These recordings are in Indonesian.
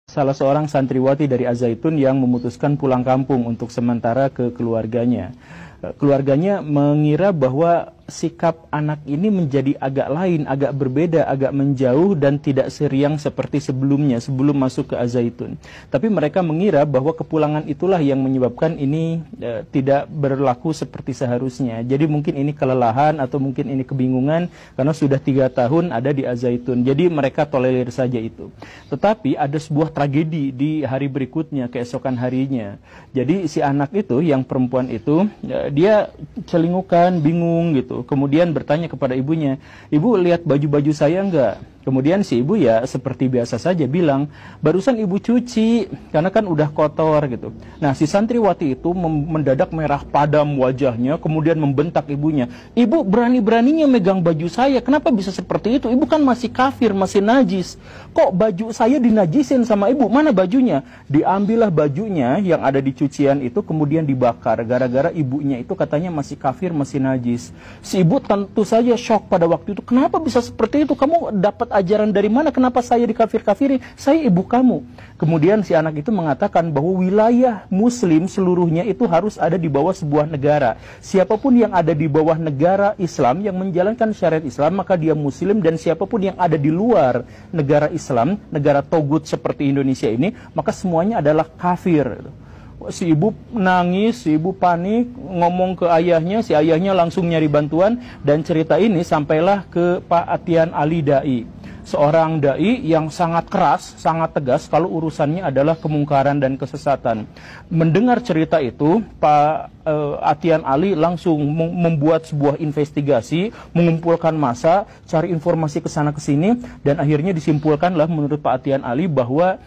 Salah seorang santriwati dari Az-Zaitun yang memutuskan pulang kampung untuk sementara ke keluarganya. Keluarganya mengira bahwa sikap anak ini menjadi agak lain, agak berbeda, agak menjauh dan tidak seriang seperti sebelumnya, sebelum masuk ke Az-Zaitun. Tapi mereka mengira bahwa kepulangan itulah yang menyebabkan ini tidak berlaku seperti seharusnya. Jadi mungkin ini kelelahan atau mungkin ini kebingungan karena sudah 3 tahun ada di Az-Zaitun. Jadi mereka tolerir saja itu. Tetapi ada sebuah tragedi di hari berikutnya, keesokan harinya. Jadi si anak itu, yang perempuan itu, dia celingukan, bingung gitu. Kemudian bertanya kepada ibunya, "Ibu lihat baju-baju saya enggak?" Kemudian si ibu ya seperti biasa saja bilang, "Barusan ibu cuci, karena kan udah kotor," gitu. Nah, si santriwati itu mendadak merah padam wajahnya, kemudian membentak ibunya, "Ibu berani-beraninya megang baju saya, kenapa bisa seperti itu? Ibu kan masih kafir, masih najis. Kok baju saya dinajisin sama ibu? Mana bajunya?" Diambillah bajunya yang ada di cucian itu, kemudian dibakar, gara-gara ibunya itu katanya masih kafir, masih najis. Si ibu tentu saja shock pada waktu itu, "Kenapa bisa seperti itu? Kamu dapat ajaran dari mana? Kenapa saya dikafir-kafiri? Saya ibu kamu." Kemudian si anak itu mengatakan bahwa wilayah muslim seluruhnya itu harus ada di bawah sebuah negara. Siapapun yang ada di bawah negara Islam yang menjalankan syariat Islam, maka dia muslim, dan siapapun yang ada di luar negara Islam, negara togut seperti Indonesia ini, maka semuanya adalah kafir. Si ibu nangis, si ibu panik, ngomong ke ayahnya, si ayahnya langsung nyari bantuan, dan cerita ini sampailah ke Pak Atian Ali Dai, seorang dai yang sangat keras, sangat tegas kalau urusannya adalah kemungkaran dan kesesatan. Mendengar cerita itu, Pak Atian Ali langsung membuat sebuah investigasi, mengumpulkan massa, cari informasi ke sana ke sini, dan akhirnya disimpulkanlah menurut Pak Atian Ali bahwa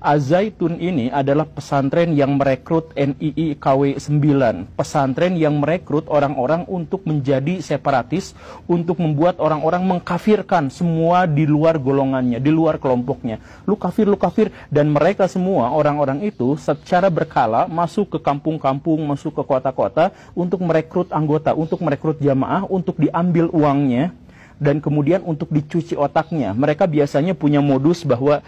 Az-Zaitun ini adalah pesantren yang merekrut NII KW 9. Pesantren yang merekrut orang-orang untuk menjadi separatis, untuk membuat orang-orang mengkafirkan semua di luar golongannya, di luar kelompoknya. Lu kafir, dan mereka semua, orang-orang itu secara berkala masuk ke kampung-kampung, masuk ke kota-kota untuk merekrut anggota, untuk merekrut jamaah, untuk diambil uangnya, dan kemudian untuk dicuci otaknya. Mereka biasanya punya modus bahwa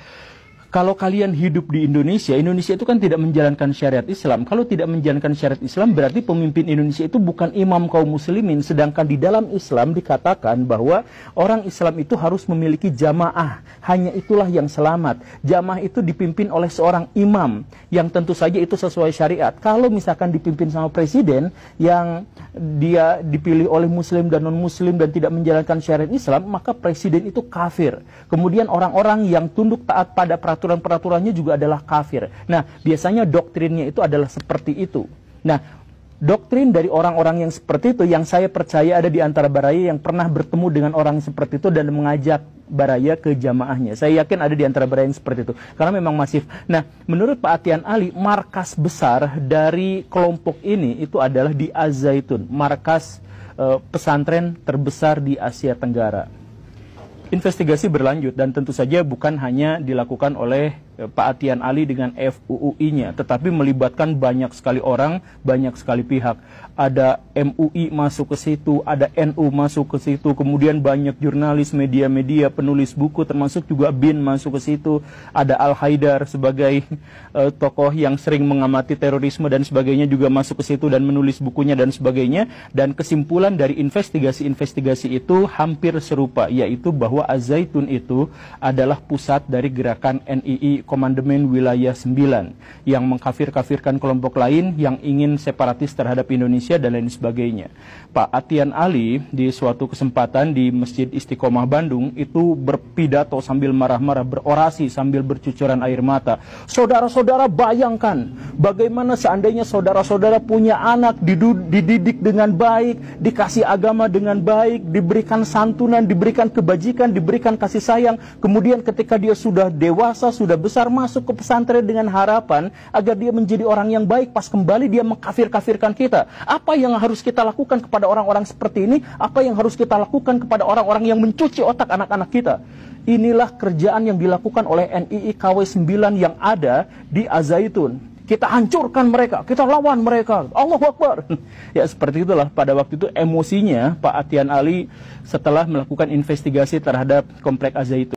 kalau kalian hidup di Indonesia, Indonesia itu kan tidak menjalankan syariat Islam. Kalau tidak menjalankan syariat Islam, berarti pemimpin Indonesia itu bukan imam kaum muslimin. Sedangkan di dalam Islam dikatakan bahwa orang Islam itu harus memiliki jamaah. Hanya itulah yang selamat. Jamaah itu dipimpin oleh seorang imam, yang tentu saja itu sesuai syariat. Kalau misalkan dipimpin sama presiden, yang dia dipilih oleh muslim dan non-muslim dan tidak menjalankan syariat Islam, maka presiden itu kafir. Kemudian orang-orang yang tunduk taat pada peraturan-peraturannya juga adalah kafir. Nah, biasanya doktrinnya itu adalah seperti itu. Nah, doktrin dari orang-orang yang seperti itu, yang saya percaya ada di antara Baraya yang pernah bertemu dengan orang seperti itu dan mengajak Baraya ke jamaahnya. Saya yakin ada di antara Baraya yang seperti itu, karena memang masif. Nah, menurut Pak Atian Ali, markas besar dari kelompok ini itu adalah di Az-Zaitun, markas pesantren terbesar di Asia Tenggara. Investigasi berlanjut, dan tentu saja bukan hanya dilakukan oleh Pak Atian Ali dengan FUUI-nya, tetapi melibatkan banyak sekali orang, banyak sekali pihak. Ada MUI masuk ke situ, ada NU masuk ke situ, kemudian banyak jurnalis, media-media, penulis buku, termasuk juga BIN masuk ke situ. Ada Al-Haidar sebagai tokoh yang sering mengamati terorisme dan sebagainya juga masuk ke situ dan menulis bukunya dan sebagainya. Dan kesimpulan dari investigasi-investigasi itu hampir serupa, yaitu bahwa Az-Zaitun itu adalah pusat dari gerakan NII Komandemen Wilayah 9 yang mengkafir-kafirkan kelompok lain yang ingin separatis terhadap Indonesia dan lain sebagainya. Pak Atian Ali di suatu kesempatan di Masjid Istiqomah Bandung itu berpidato sambil marah-marah, berorasi sambil bercucuran air mata. Saudara-saudara, bayangkan bagaimana seandainya saudara-saudara punya anak, dididik dengan baik, dikasih agama dengan baik, diberikan santunan, diberikan kebajikan, diberikan kasih sayang, kemudian ketika dia sudah dewasa, sudah besar, masuk ke pesantren dengan harapan agar dia menjadi orang yang baik, pas kembali dia mengkafir-kafirkan kita. Apa yang harus kita lakukan kepada orang-orang seperti ini? Apa yang harus kita lakukan kepada orang-orang yang mencuci otak anak-anak kita? Inilah kerjaan yang dilakukan oleh NII KW 9 yang ada di Az-Zaitun. Kita hancurkan mereka, kita lawan mereka. Allahu Akbar. Ya, seperti itulah pada waktu itu emosinya Pak Atian Ali setelah melakukan investigasi terhadap komplek Az-Zaitun.